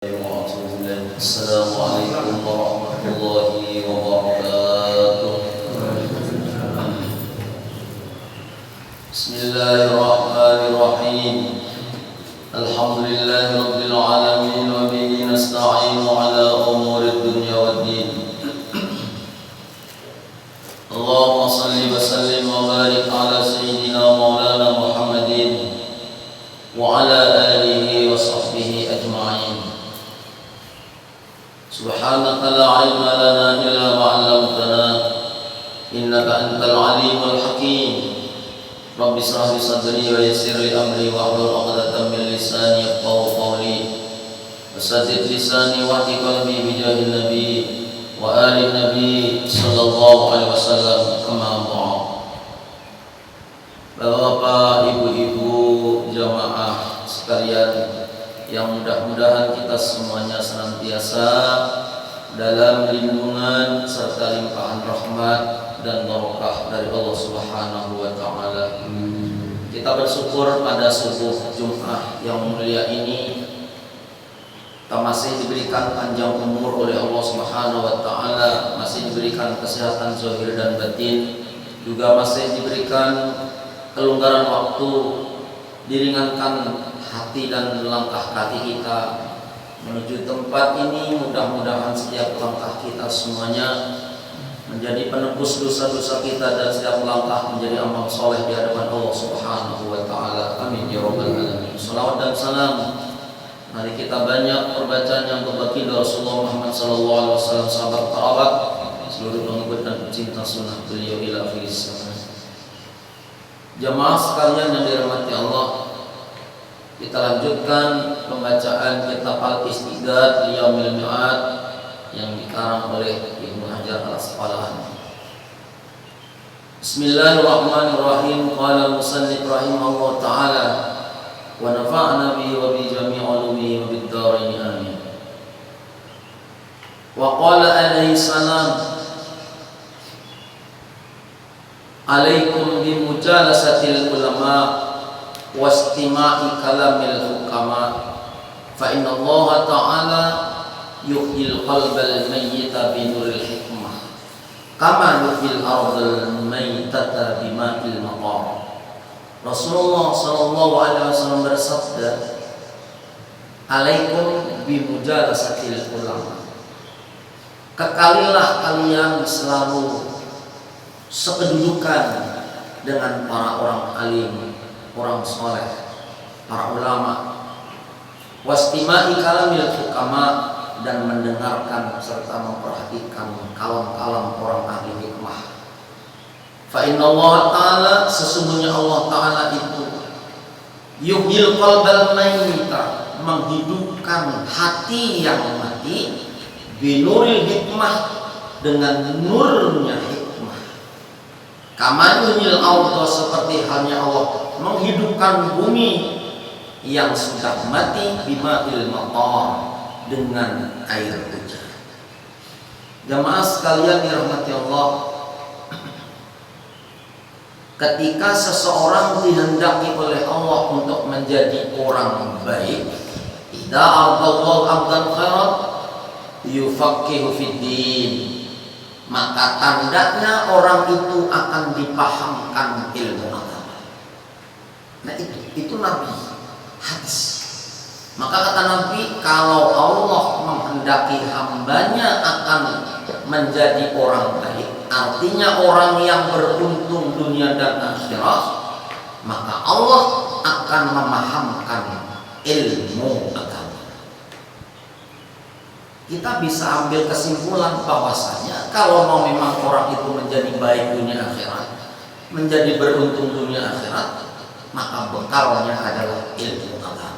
السلام عليكم ورحمة الله وبركاته. بسم الله الرحمن الرحيم. الحمد لله رب العالمين وبه نستعين على أمور الدنيا والدين. اللهم صل وسلم وبارك على سيدنا مولانا محمد وعلى آله وصحبه أجمعين. سبحانك لا علم لنا إلا ما علمتنا إنك أنت العليم الحكيم. رب اشرح لي صدري ويسر لي أمري واحلل عقدة من لساني يفقهوا قولي وسدد لساني واهد قلبي بجاه النبي وآل النبي صلى الله عليه وسلم. كما بعد. Bapak, ibu-ibu, jamaah sekalian, yang mudah-mudahan kita semuanya senantiasa dalam lindungan serta limpahan rahmat dan barokah dari Allah Subhanahu wa taala. Kita bersyukur pada subuh Jumat yang mulia ini kita masih diberikan panjang umur oleh Allah Subhanahu wa taala, masih diberikan kesehatan zahir dan batin, juga masih diberikan kelonggaran waktu, diringankan hati dan langkah kaki kita menuju tempat ini. Mudah-mudahan setiap langkah kita semuanya menjadi penebus dosa-dosa kita dan setiap langkah menjadi amal soleh di hadapan Allah Subhanahu wa taala. Amin ya rabbal alamin. Salawat dan salam mari kita banyak perbacaan yang berbagi dari Rasulullah Muhammad sallallahu alaihi wasallam, sahabat kerabat, seluruh pengikut dan pecinta sunnah beliau ila akhir zaman. Jamaah sekalian yang dirahmati Allah, kita lanjutkan pembacaan kitab Al-Istighad Liyaumil Mi'ad yang dikarang oleh Ibnu Hajar Al-Asqalani. Bismillahirrahmanirrahim. Qala al-musannif rahimahullah ta'ala wa nafa'na bihi wa bi jami' ulumihi wa bid dharain amin. Wa qala alaihi salam alaikum bi mujalasatil ulama wastima'i kalamil hukama fa inna Allah ta'ala yuhyil qalbal mayyita binuril hikmah kama yuhyil ardal mayyitata bima'il maqam. Rasulullah sallallahu alaihi wasallam bersabda, alaikum bimujalasatil ulama, kekalilah kalian selalu sekedudukan dengan para orang alim, orang soleh, para ulama, wastima'i kalamil hukama, dan mendengarkan serta memperhatikan kalam-kalam orang ahli hikmah. Fa inna Allah ta'ala, sesungguhnya Allah ta'ala itu yuhyil qalbal mayyita, menghidupkan hati yang mati, binuril hikmah, dengan nurnya hikmah. Kama yuhyil ardha, seperti halnya Allah menghidupkan bumi yang sudah mati, bima'il maqam, dengan air hujan. Jamaah sekalian dirahmati Allah, ketika seseorang dihendaki oleh Allah untuk menjadi orang baik, idza ardallahu abdan khairan yufaqihu fid din, maka tandanya orang itu akan dipahamkan ilmu agama. Nah itu Nabi hadis. Maka kata Nabi, kalau Allah menghendaki hambanya akan menjadi orang baik, artinya orang yang beruntung dunia dan akhirat, maka Allah akan memahamkan ilmu agama. Kita bisa ambil kesimpulan bahwasanya kalau mau memang orang itu menjadi baik dunia akhirat, menjadi beruntung dunia akhirat, maka bekalnya adalah ilmu agama.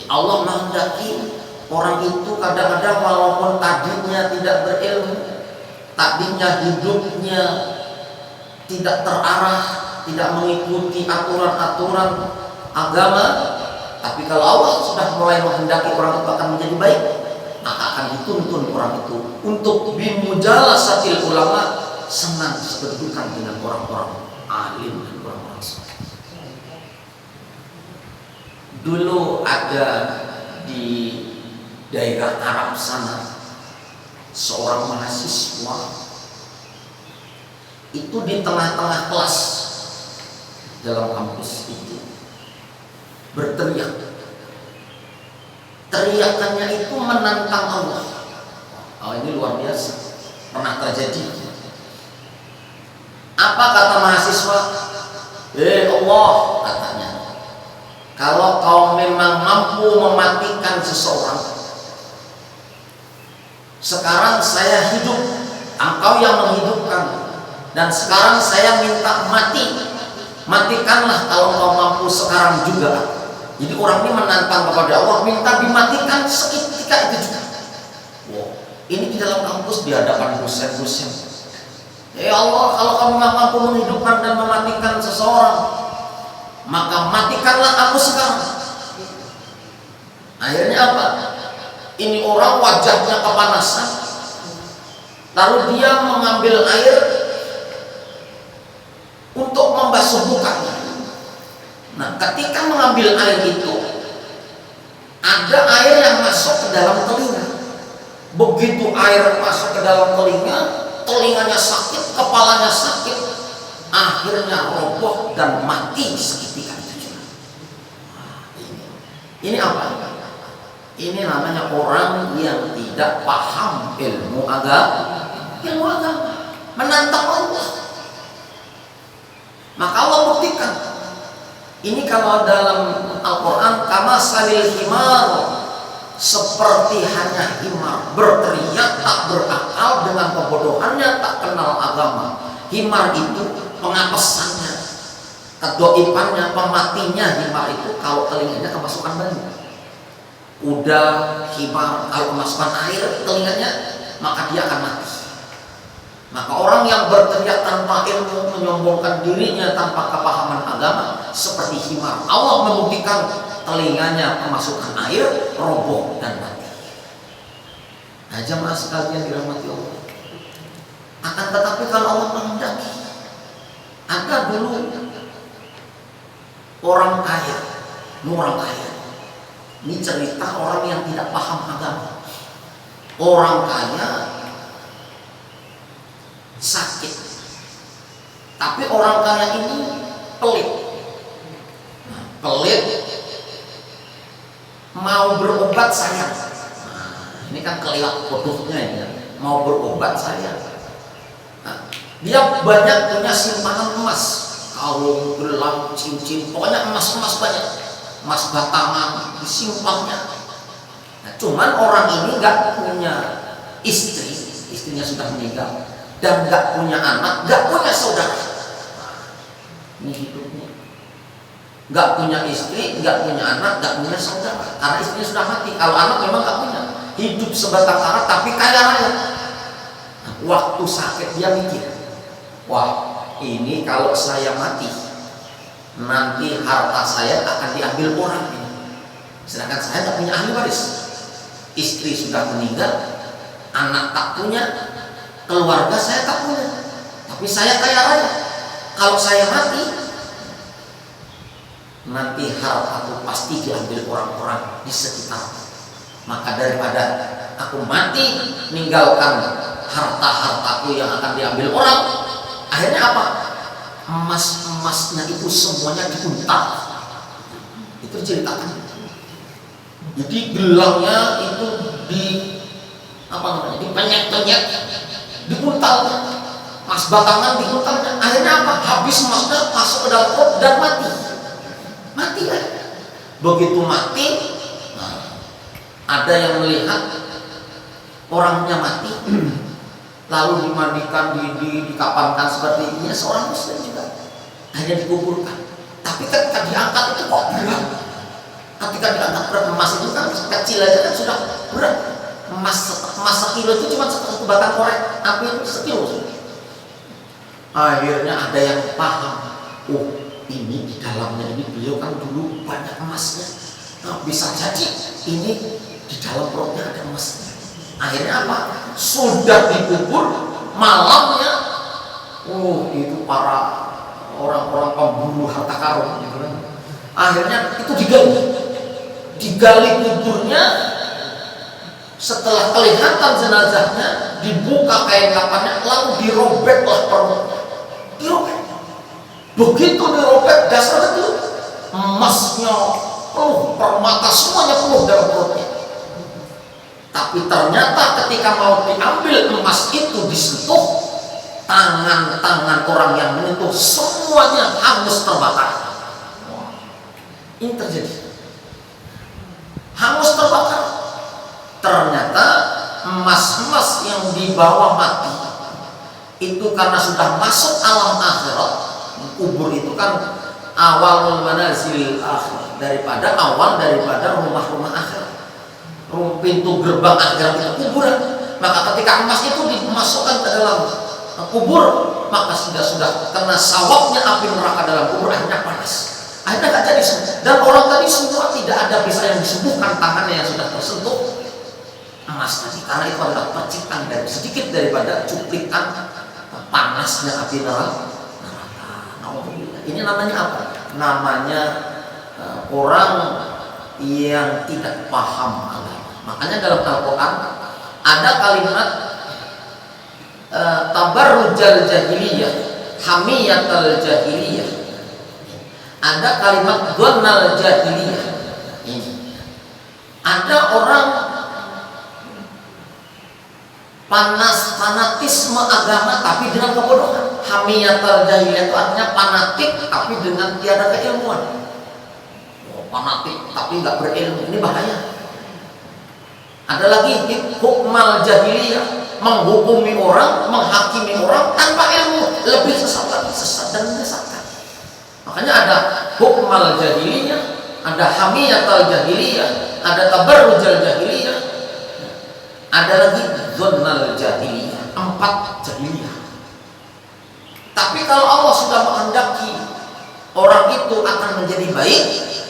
Allah menghendaki orang itu kadang-kadang walaupun tadinya tidak berilmu, tadinya hidupnya tidak terarah, tidak mengikuti aturan-aturan agama, tapi kalau Allah sudah mulai menghendaki orang itu akan menjadi baik, maka akan dituntun orang itu untuk bimujalasatil ulama, senang sekedudukan dengan orang-orang alim dan orang-orang saleh. Dulu ada di daerah Arab sana, seorang mahasiswa itu di tengah-tengah kelas dalam kampus itu berteriak. Teriakannya itu menantang Allah. Oh, ini luar biasa, pernah terjadi. Apa kata mahasiswa? Allah, katanya, kalau kau memang mampu mematikan seseorang, sekarang saya hidup, engkau yang menghidupkan, dan sekarang saya minta mati, matikanlah kalau kau mampu sekarang juga. Jadi orang ini menantang kepada Allah, minta dimatikan seketika itu juga. Wow. Ini di dalam kampus di hadapan dosen-dosen. Ya Allah, kalau kamu nggak mampu menghidupkan dan mematikan seseorang, maka matikanlah aku sekarang. Akhirnya apa? Ini orang wajahnya kepanasan, lalu dia mengambil air untuk membasuh mukanya. Nah, ketika mengambil air itu, ada air yang masuk ke dalam telinga. Begitu air masuk ke dalam telinga, telinganya sakit, kepalanya sakit, akhirnya roboh dan mati seketika itu. Ini apa? Ini namanya orang yang tidak paham ilmu agama, menantang Allah. Maka Allah buktikan. Ini kalau dalam Al-Quran, kama salil himar, seperti hanya himar, berteriak tak berakal dengan kebodohannya, tak kenal agama. Himar itu pengapesannya, kedoipannya, pematinya. Himar itu kalau telinganya kemasukan banyu. Kuda himar kalau kemasukan air telinganya, maka dia akan mati. Maka orang yang berteriak tanpa ilmu, menyombongkan dirinya tanpa kepahaman agama, seperti himar. Allah membuktikan telinganya kemasukan air, roboh dan mati. Nah, jemaah sekalian dirahmati Allah. Akan tetapi kalau Allah menghendaki, ada dulu orang kaya. Ini cerita orang yang tidak paham agama. Orang kaya sakit, tapi orang kaya ini pelit. Mau berobat saya. Nah, ini kan kelihatan bodohnya ya. Mau berobat saya. Nah, dia banyak punya simpanan emas, kalung, gelang, cincin, pokoknya emas banyak, emas batangan disimpannya. Nah, cuman orang ini nggak punya istri, istrinya sudah meninggal, dan nggak punya anak, nggak punya saudara. Ini hidupnya, nggak punya istri, nggak punya anak, nggak punya saudara, karena istrinya sudah mati. Kalau anak memang nggak punya, hidup sebatang kara tapi kaya raya. Nah, waktu sakit dia mikir, wah, ini kalau saya mati, nanti harta saya akan diambil orang ini. Sedangkan saya nggak punya ahli waris, istri sudah meninggal, anak tak punya, keluarga saya tak punya, tapi saya kaya raya. Kalau saya mati, nanti hartaku pasti diambil orang-orang di sekitar. Maka daripada aku mati meninggalkan harta-hartaku yang akan diambil orang, akhirnya apa? Emas-emasnya itu semuanya diuntal. Itu ceritakan. Jadi gelangnya itu dipenyek-penyek, diuntal, emas batangan diuntalnya. Akhirnya apa? Habis emasnya masuk ke dalam perut dan mati ya. Begitu mati, nah, ada yang melihat orangnya mati, lalu dimandikan, dikapankan seperti ini. Seorang muslim juga hanya dikuburkan. Tapi ketika diangkat itu kok berat. Ketika diangkat berat, emas itu kan kecil aja kan sudah berat. Emas sekilo itu cuma satu batang korek, api itu sekilo. Akhirnya ada yang paham, oh ini di dalamnya ini beliau kan dulu banyak emasnya. Nah, bisa jadi ini di dalam perutnya ada emasnya. Akhirnya apa? Sudah dikubur, malamnya, itu para orang-orang pemburu harta karun gitu kan. Akhirnya itu digali. digali kuburnya, setelah kelihatan jenazahnya, dibuka kain kafannya, lalu dirobeklah perutnya. Dirobek. Begitu dirobek, dasar itu emasnya penuh, permata semuanya penuh dalam perutnya. Tapi ternyata ketika mau diambil emas itu disentuh, tangan-tangan orang yang menyentuh semuanya hangus terbakar. Ini terjadi. Hangus terbakar. Ternyata emas-emas yang dibawa mati itu karena sudah masuk alam akhirat. Kubur itu kan awal manazil akhir, daripada rumah-rumah akhirat. Pintu gerbang akhirat itu kuburan. Maka ketika emas itu dimasukkan ke dalam kubur, maka sudah kena sawapnya api neraka dalam kubur, akhirnya panas, akhirnya gak jadi sembuh. Dan orang tadi semua tidak ada bisa yang disembuhkan, tangannya yang sudah tersentuh emas tadi, karena itu adalah percikan dan sedikit daripada cuplikan panasnya api neraka. Ini namanya apa? Namanya orang yang tidak paham agama. Makanya dalam Al-Quran ada kalimat tabarrujal jahiliyah, hamiyatal jahiliyah, ada kalimat gonal jahiliyah. Ada orang fanatisme agama tapi dengan kebodohan. Hamiyatal jahiliyah itu artinya fanatik tapi dengan tiada keilmuan. Fanatik tapi nggak berilmu, ini bahaya. Ada lagi hukmal jahiliyah, menghukumi orang, menghakimi orang tanpa ilmu, lebih sesat lagi, sesat dan menyesatkan. Makanya ada hukmal jahiliyah, ada hamiyatal jahiliyah, ada tabarrujal jahiliyah, ada lagi dzannal jahiliyah, 4 jahiliyah. Tapi kalau Allah sudah menghendaki orang itu akan menjadi baik,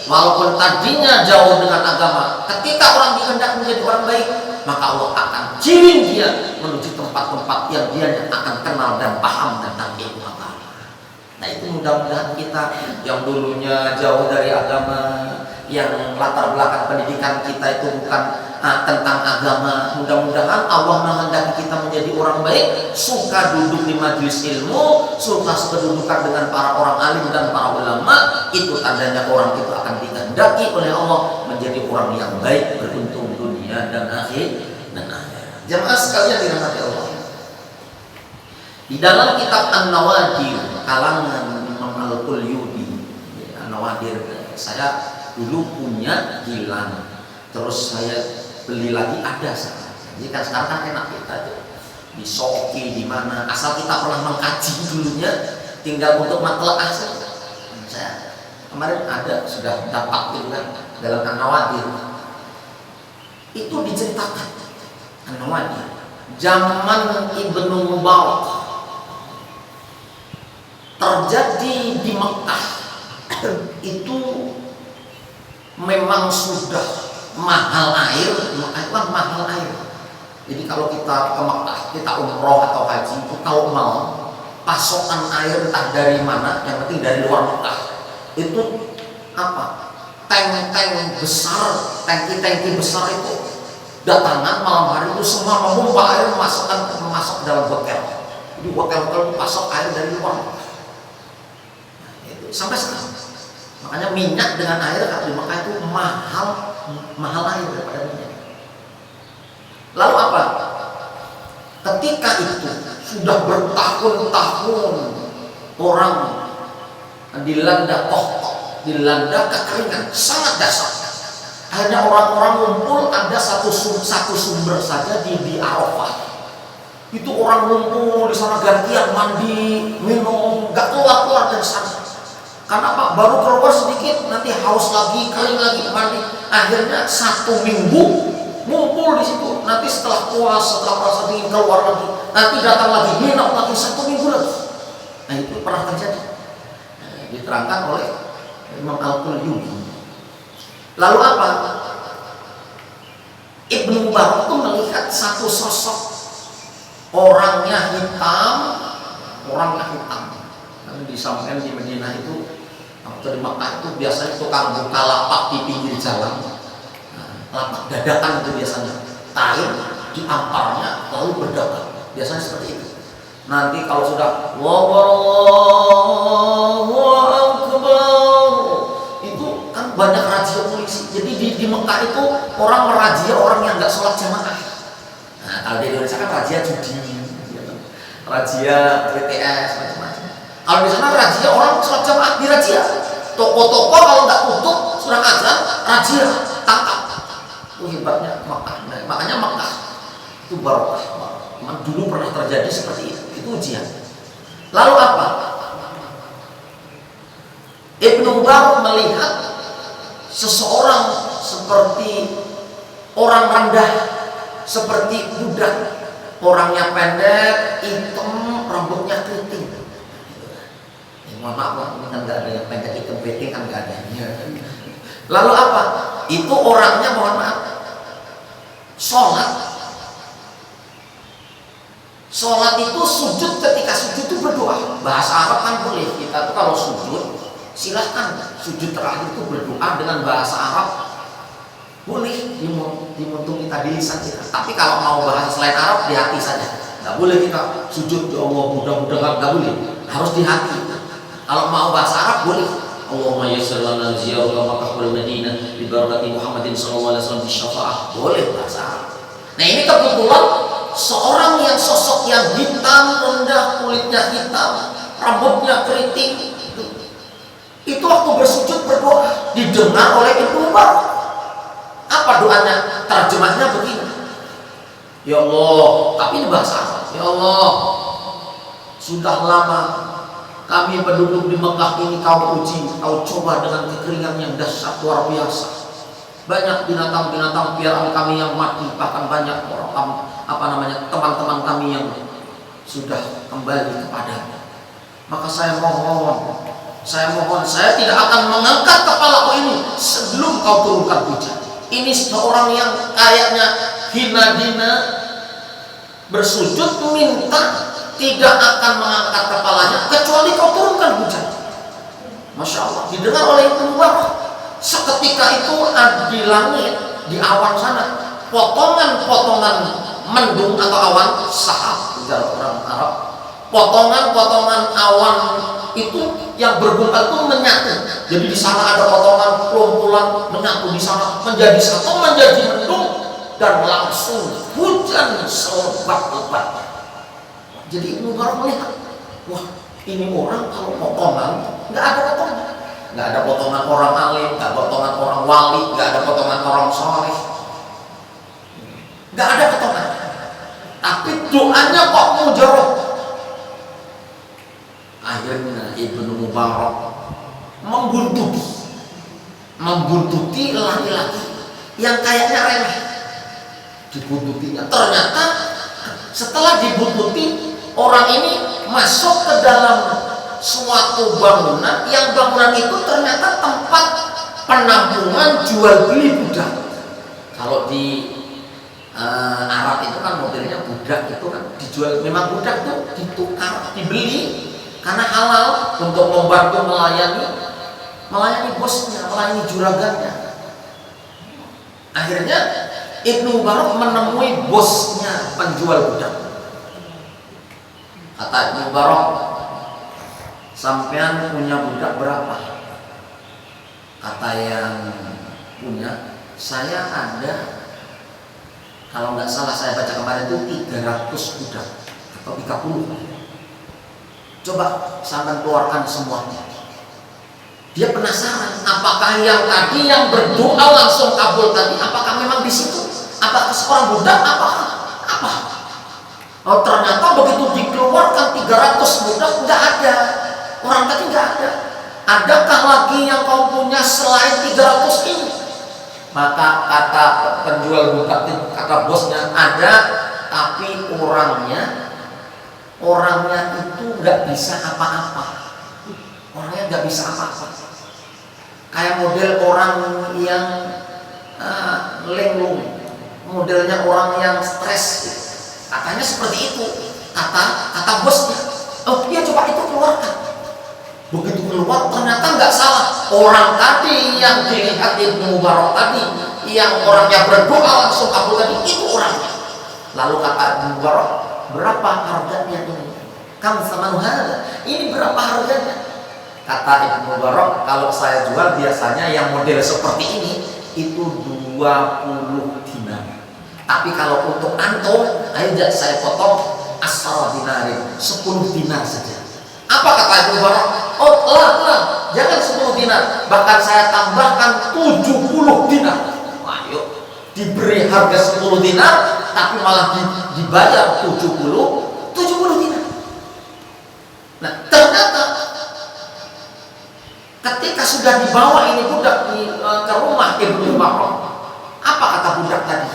walaupun tadinya jauh dengan agama, ketika orang dihendak menjadi orang baik, maka Allah akan giring dia menuju tempat-tempat yang dia akan kenal dan paham tentang ilmu agama. Nah itu mudah-mudahan kita yang dulunya jauh dari agama, yang latar belakang pendidikan kita itu bukan tentang agama, mudah-mudahan Allah menghendaki kita menjadi orang baik, suka duduk di majelis ilmu, suka kedudukan dengan para orang alim dan para ulama. Itu tandanya orang itu akan dikehendaki oleh Allah menjadi orang yang baik, beruntung dunia dan akhirat. Jemaah sekalian dirahmati Allah, di dalam kitab An-Nawadir kalangan Imam Al-Qulyubi, An-Nawadir, saya dulu punya hilang, terus saya beli lagi, ada sekarang. Jadi kan sekarang kan enak kita tuh di Shopee, di mana, asal kita pernah mengkaji dulunya, tinggal untuk matlaah saja. Saya kemarin ada sudah dapat gitu kan dalam An-Nawadir. Itu diceritakan An-Nawadir zaman Ibnu Mubarak terjadi di Mekah. Itu memang sudah mahal air, kan mahal air. Jadi kalau kita ke Mekah, kita umroh atau haji, itu kalau mau pasokan air entah dari mana, yang penting dari luar Mekah, itu apa? Tank-tank besar, tangki-tangki besar itu datangan malam hari itu semua memompa air masuk ke dalam hotel. Jadi hotel-hotel itu pasok air dari luar Mekah. Nah, itu sampai sekarang. Makanya minyak dengan air di Mekah itu mahal air daripada minyak. Lalu apa? Ketika itu sudah bertahun-tahun orang dilanda kohok, dilanda kekeringan sangat dasar. Hanya orang-orang ngumpul, ada satu sumber saja di Arafah. Itu orang ngumpul di sana gantian mandi, minum, gak keluar dari sana. Karena apa? Baru keluar sedikit, nanti haus lagi, kering lagi, mandi. Akhirnya 1 minggu ngumpul di situ. Nanti setelah puas, setelah merasa dingin keluar lagi. Nanti datang lagi, minum lagi 1 minggu lagi. Nah itu pernah terjadi. Diterangkan oleh Imam Al-Qulyubi. Lalu apa? Ibnu Mubarak itu melihat satu sosok orangnya hitam. Disampaikan di Madinah itu atau di Makkah itu biasanya tukang buka lapak di pinggir jalan. lapak dadakan itu biasanya, kain diamparnya lalu berdagang, biasanya seperti itu. Nanti kalau sudah Allahu Akbar, itu kan banyak razia polisi. Jadi di Mekah itu orang merazia orang yang nggak sholat jamaah. Nah, kalau di Indonesia kan razia judi, razia BTS macam-macam. Kalau di sana razia orang sholat jamaah dirazia. Toko-toko kalau nggak tutup sudah azan, razia, tangkap. Itu hebatnya Mekah. Nah, makanya Mekah itu barokah. Dulu pernah terjadi seperti itu ujian. Lalu apa? Ibnu Umar melihat seseorang seperti orang rendah, seperti budak, orangnya pendek, hitam, rambutnya keriting. Mohon maaf, ini kan nggak ada yang pendek, hitam, keriting kan nggak ada. Lalu apa? Itu orangnya mohon maaf, Sholat itu sujud, ketika sujud itu berdoa. Bahasa Arab kan boleh, kita tuh kalau sujud silahkan sujud terakhir itu berdoa dengan bahasa Arab, boleh dimuntung kita di lisan kita. Tapi kalau mau bahasa selain Arab di hati saja, nggak boleh kita sujud ya Allah mudah-mudahan, nggak boleh, harus di hati. Kalau mau bahasa Arab boleh, Allahumma yassir lana ziyarah Makkah wal Madinah bi barakati Muhammadin sallallahu alaihi wasallam bi syafaah, boleh bahasa Arab. Nah ini kebetulan seorang yang sosok yang hitam, rendah, kulitnya hitam, rambutnya keriting, itu waktu bersujud berdoa didengar oleh Ibnu Umar. Apa doanya? Terjemahnya begini, ya Allah, tapi ini bahasa Arab. Ya Allah, sudah lama kami penduduk di Mekah ini kau uji, kau coba dengan kekeringan yang dahsyat luar biasa. Banyak binatang-binatang piaraan kami yang mati, bahkan banyak orang teman-teman kami yang sudah kembali kepadamu. Maka saya mohon, saya tidak akan mengangkat kepalaku ini sebelum kau turunkan hujan. Ini seorang yang kayaknya hina dina bersujud minta tidak akan mengangkat kepalanya kecuali kau turunkan hujan. Masya Allah, didengar oleh Ibnu Umar. Seketika itu di langit, di awan sana, potongan-potongan mendung atau awan, sahab bicara orang Arab, potongan-potongan awan itu yang bergumpal itu menyatu. Jadi di sana ada potongan kelumpulan menyatu di sana menjadi satu, menjadi mendung, dan langsung hujan selebat-lebatnya. Jadi Ibnu Umar melihat, wah ini orang kalau potongan nggak ada potongan. Nggak ada potongan orang alim, nggak ada potongan orang wali, nggak ada potongan orang soleh, nggak ada potongan. Tapi doanya kok mujarab. Akhirnya Ibnu Mubarak membuntuti laki-laki yang kayaknya remeh. Dibuntutinya, ternyata setelah dibuntuti, orang ini masuk ke dalam suatu bangunan, yang bangunan itu ternyata tempat penampungan jual beli budak. Kalau di Arab itu kan modelnya budak itu kan dijual, memang budak itu ditukar, dibeli karena halal untuk membantu melayani bosnya, melayani juragannya. Akhirnya Ibnu Umar menemui bosnya penjual budak. Kata Ibnu Umar, sampean punya budak berapa? Kata yang punya, saya ada, kalau nggak salah saya baca kemarin itu 300 budak atau 30. Coba sampean keluarkan semuanya. Dia penasaran, apakah yang tadi yang berdoa langsung kabul tadi, apakah memang di situ? Apakah seorang budak? Apa? Oh, ternyata begitu dikeluarkan 300 budak, nggak ada. Orang tadi nggak ada. Adakah lagi yang kau punya selain 300 ini? Maka kata penjual budak itu, kata bosnya, ada, tapi orangnya itu nggak bisa apa-apa. Orangnya nggak bisa apa-apa. Kayak model orang yang linglung, modelnya orang yang stres. Katanya seperti itu. Kata bosnya. Oh iya, coba itu keluarkan. Begitu keluar ternyata nggak salah. Orang tadi yang dilihat Ibnu Mubarak tadi yang orangnya berdoa langsung kabul tadi, itu orangnya. Lalu kata Ibnu Mubarak, berapa harganya ini? Kam sama ini berapa harganya? Kata Ibnu Mubarak, kalau saya jual biasanya yang model seperti ini itu 20 dinar. Tapi kalau untuk antum, ayo saya potong asal dinarin 10 dinar saja. Apa kata Ibnu Mubarak? Oh lah, jangan 10 dinar, bahkan saya tambahkan 70 dinar. Ayo, diberi harga 10 dinar, tapi malah dibayar 70 dinar. Nah, ternyata ketika sudah dibawa ini budak ke rumah Ibnu Mubarak, apa kata budak tadi?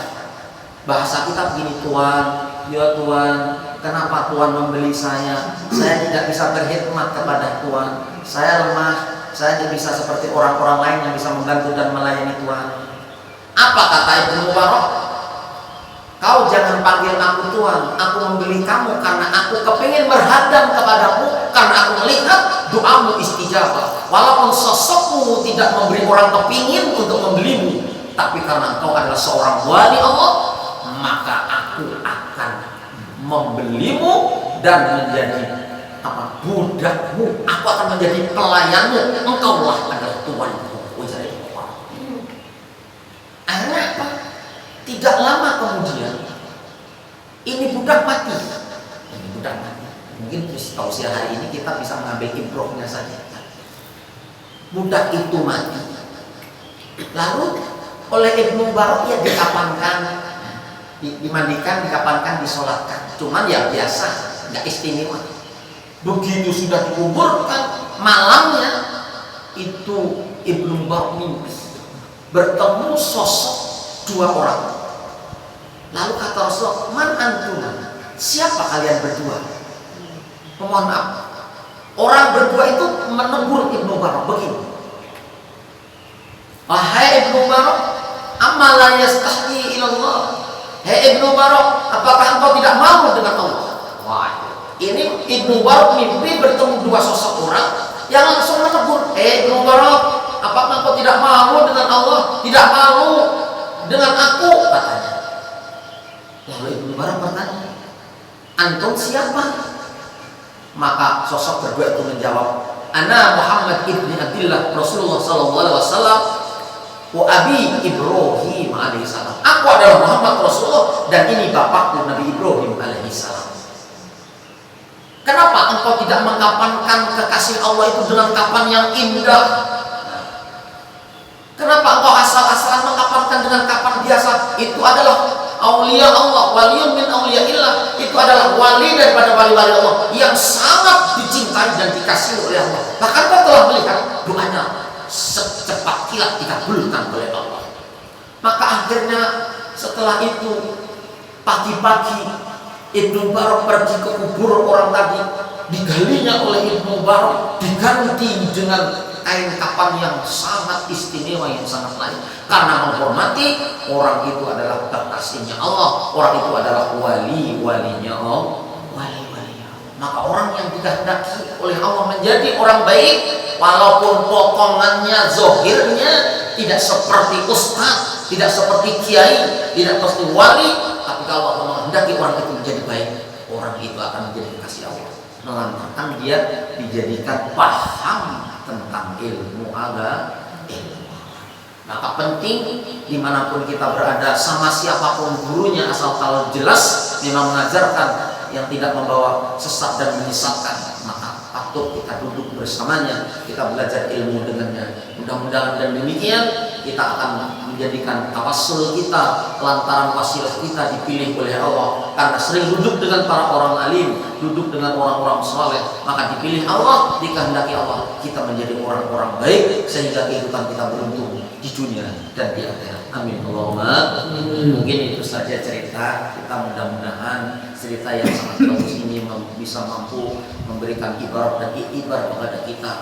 Bahasa kita begini, Tuan, ya Tuan, kenapa Tuan membeli saya? Saya tidak bisa berkhidmat kepada Tuan. Saya lemah, saya tidak bisa seperti orang-orang lain yang bisa membantu dan melayani Tuan. Apa kata Ibnu Mubarak? Kau jangan panggil aku Tuan, aku membeli kamu karena aku kepingin berhadam kepadamu, karena aku melihat doamu istijabah. Walaupun sosokmu tidak memberi orang kepingin untuk membelimu, tapi karena engkau adalah seorang wali Allah, maka aku akan membelimu dan menjadi budakmu. Aku akan menjadi pelayanmu. Engkaulah adalah tuanku. Akhirnya apa? Tidak lama kemudian ini budak mati. Mungkin tausiah hari ini kita bisa mengambil ibrohnya saja. Budak itu mati. Lalu oleh Ibnu Mubarak ya dikapankan, dimandikan, dikapankan, disolatkan. Cuman ya biasa, nggak istimewa. Begitu sudah dikuburkan, malamnya itu Ibnu Mubarak mimpi bertemu sosok 2 orang. Lalu kata Rasulullah, man antuna, siapa kalian berdua? Mohon maaf, orang berdua itu menegur Ibnu Mubarak begini, wahai Ibnu Mubarak, amma la yastahi ilallah. Hei Ibnu Mubarak, apakah engkau tidak malu dengan Allah? Wah, ini Ibnu Mubarak mimpi bertemu 2 sosok orang yang langsung menegur, Ibnu Mubarak, apakah engkau tidak malu dengan Allah? Tidak malu dengan aku, katanya. Lalu Ibnu Mubarak bertanya, antum siapa? Maka sosok berdua itu menjawab, ana Muhammad ibni Abdillah Rasulullah sallallahu alaihi wasallam wa abi Ibrahim alaihissalam. Aku adalah Muhammad Rasulullah dan ini bapakku Nabi Ibrahim alaihissalam. Kenapa engkau tidak mengkapankan kekasih Allah itu dengan kapan yang indah? Kenapa engkau asal-asalan mengkapankan dengan kapan biasa? Itu adalah aulia Allah, waliyun min auliyaillah. Itu adalah wali daripada wali-wali Allah yang sangat dicintai dan dikasihi oleh Allah. Bahkan kau telah melihat doanya secepat kilat dikabulkan oleh Allah. Maka akhirnya setelah itu pagi-pagi Ibnu Mubarak pergi ke kubur orang tadi, digalinya oleh Ibnu Mubarak, diganti dengan kain kapan yang sangat istimewa, yang sangat lain, karena menghormati orang itu adalah kekasihnya Allah, orang itu adalah walinya Allah, wali-walinya. Maka orang yang dikehendaki oleh Allah menjadi orang baik, walaupun potongannya, zohirnya tidak seperti ustaz, tidak seperti kiai, tidak seperti wali, tapi kalau Allah menghendaki orang itu menjadi baik, orang itu akan menjadi kekasih Allah. Melantarkan dia dijadikan paham tentang ilmu agama. Maka penting dimanapun kita berada, sama siapapun gurunya, asal kalau jelas memang mengajarkan yang tidak membawa sesat dan menyesatkan, maka patut kita duduk bersamanya, kita belajar ilmu dengannya. Mudah-mudahan dan demikian kita akan menjadikan tawassul kita, lantaran wasilah kita dipilih oleh Allah, karena sering duduk dengan para orang alim, duduk dengan orang-orang saleh, maka dipilih Allah, dikehendaki Allah, kita menjadi orang-orang baik sehingga kehidupan kita beruntung di dunia dan di akhirat. Amin Allahumma. Mungkin itu saja cerita kita, mudah-mudahan cerita yang sangat bagus ini bisa mampu memberikan ibarat dan ibarat kepada kita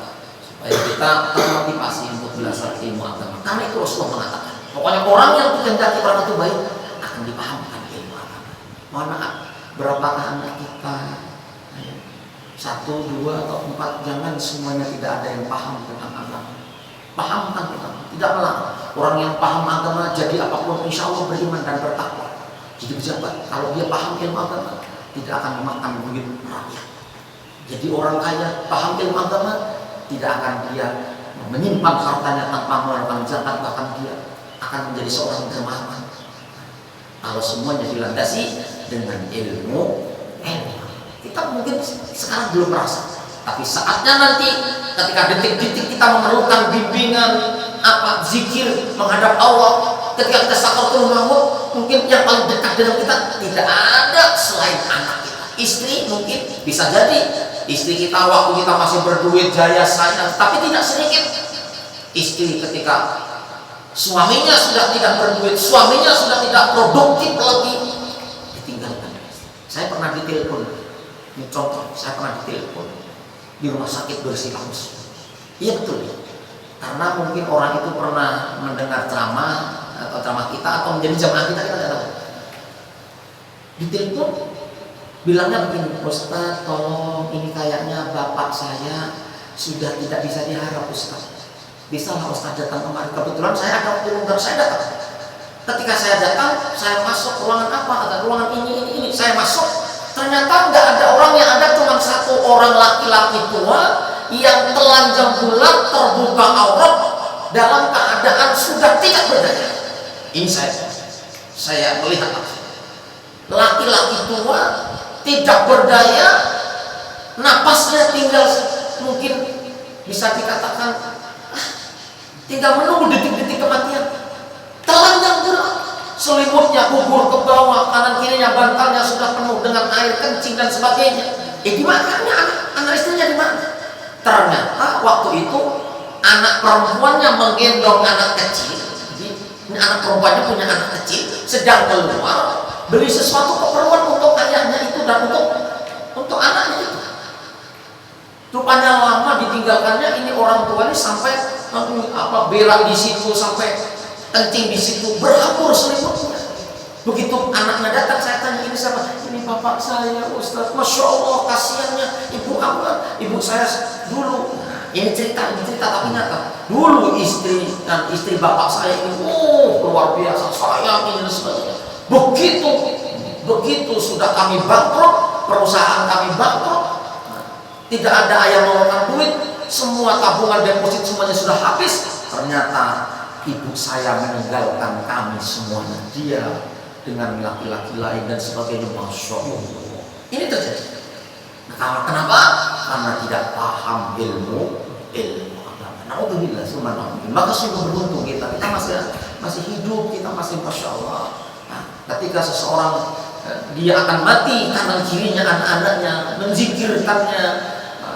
supaya kita termotivasi untuk belajar ilmu agama. Karena itu Rasulullah mengatakan, pokoknya orang yang dikehendaki orang itu baik akan dipahamkan ilmu agama. Mohon maaf, berapakah anak kita? 1, 2, atau 4, jangan semuanya tidak ada yang paham tentang agama. pahamkan kita, tidak melarang. Orang yang paham agama jadi apapun insya Allah beriman dan bertakwa. Jadi pejabat kalau dia paham ilmu agama tidak akan memakan duit rakyat. Jadi orang kaya paham ilmu agama tidak akan dia menyimpan hartanya tanpa melakukan zakat, bahkan dia akan menjadi seorang dermawan. Kalau semuanya dilandasi dengan ilmu, kita mungkin sekarang belum merasa, tapi saatnya nanti ketika detik-detik kita memerlukan bimbingan zikir menghadap Allah, ketika kita sakaratul maut, mungkin yang paling dekat dengan kita tidak ada selain anak kita. Istri mungkin bisa jadi istri kita waktu kita masih berduit jaya sayang, tapi tidak sedikit istri ketika suaminya sudah tidak berduit, suaminya sudah tidak produktif lagi, ditinggalkan. Saya pernah ditelepon, ini contoh, saya pernah ditelepon di rumah sakit Bersih-Lamus. Iya betul ya. Karena mungkin orang itu pernah mendengar ceramah atau ceramah kita atau menjadi jamaah kita tidak tahu. Ditelepon, bilangnya begini, Ustaz, tolong ini kayaknya bapak saya sudah tidak bisa diharap Ustaz. Bisa lah Ustaz datang kemarin. Kebetulan saya ada waktu longgar, saya datang. Ketika saya datang, saya masuk ruangan apa? Ada ruangan ini. Saya masuk, ternyata nggak ada orang, yang ada cuma satu orang laki-laki tua yang telanjang bulat, terbuka aurat, dalam keadaan sudah tidak berdaya. Ini saya melihat laki-laki tua tidak berdaya, napasnya tinggal mungkin bisa dikatakan tinggal menunggu detik-detik kematian. Telanjang bulat, selimutnya gugur ke bawah, kanan kirinya bantalnya sudah penuh dengan air kencing dan sebagainya. Di mana anak istrinya di mana? Ternyata waktu itu anak perempuannya menggendong anak kecil. Jadi anak perempuannya punya anak kecil, sedang keluar beli sesuatu keperluan untuk ayahnya itu dan untuk anaknya itu. Rupanya lama ditinggalkannya, ini orang tua ini sampai berak di situ, sampai kencing di situ, berhamur selimutnya. Begitu anaknya datang, saya tanya, ini siapa? Ini bapak saya Ustaz. Masya Allah, kasihannya ibu saya dulu. Ini cerita tapi nyata. Dulu istri bapak saya ini luar biasa, sayang ini dan sebagainya. Begitu sudah kami bangkrut, perusahaan kami bangkrut, tidak ada ayah mengeluarkan duit, semua tabungan deposit semuanya sudah habis. Ternyata ibu saya meninggalkan kami semuanya, dia dengan laki-laki lain dan sebagainya. Masya Allah, ini terjadi. Nah, kenapa? Karena tidak paham ilmu agama. Naudzubillah, maka sungguh beruntung kita masih hidup, kita masih Masya Allah. Nah, ketika seseorang dia akan mati, kanan kirinya anak-anaknya menzikirkannya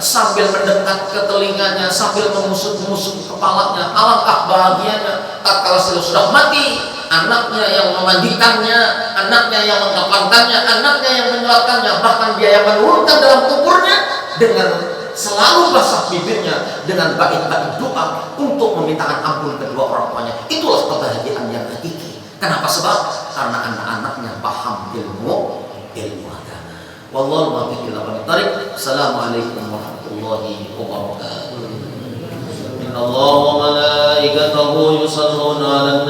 sambil mendekat ke telinganya, sambil memusuk kepalanya. Alangkah bahagianya tatkala sudah mati, anaknya yang memandikannya, anaknya yang mengkapankannya, anaknya yang menyelatkannya, bahkan dia yang menurunkan dalam kuburnya dengan selalu basah bibirnya dengan bait-bait doa untuk memintakan ampun kedua orang tuanya. Itulah kebahagiaan yang hakiki. Kenapa? Sebab karena anak-anaknya paham ilmu agama. Wallahu muwaffiq ila aqwamit thariq. Assalamualaikum warahmatullahi wabarakatuh. Innallaha wa malaikatahu yusholluna 'alan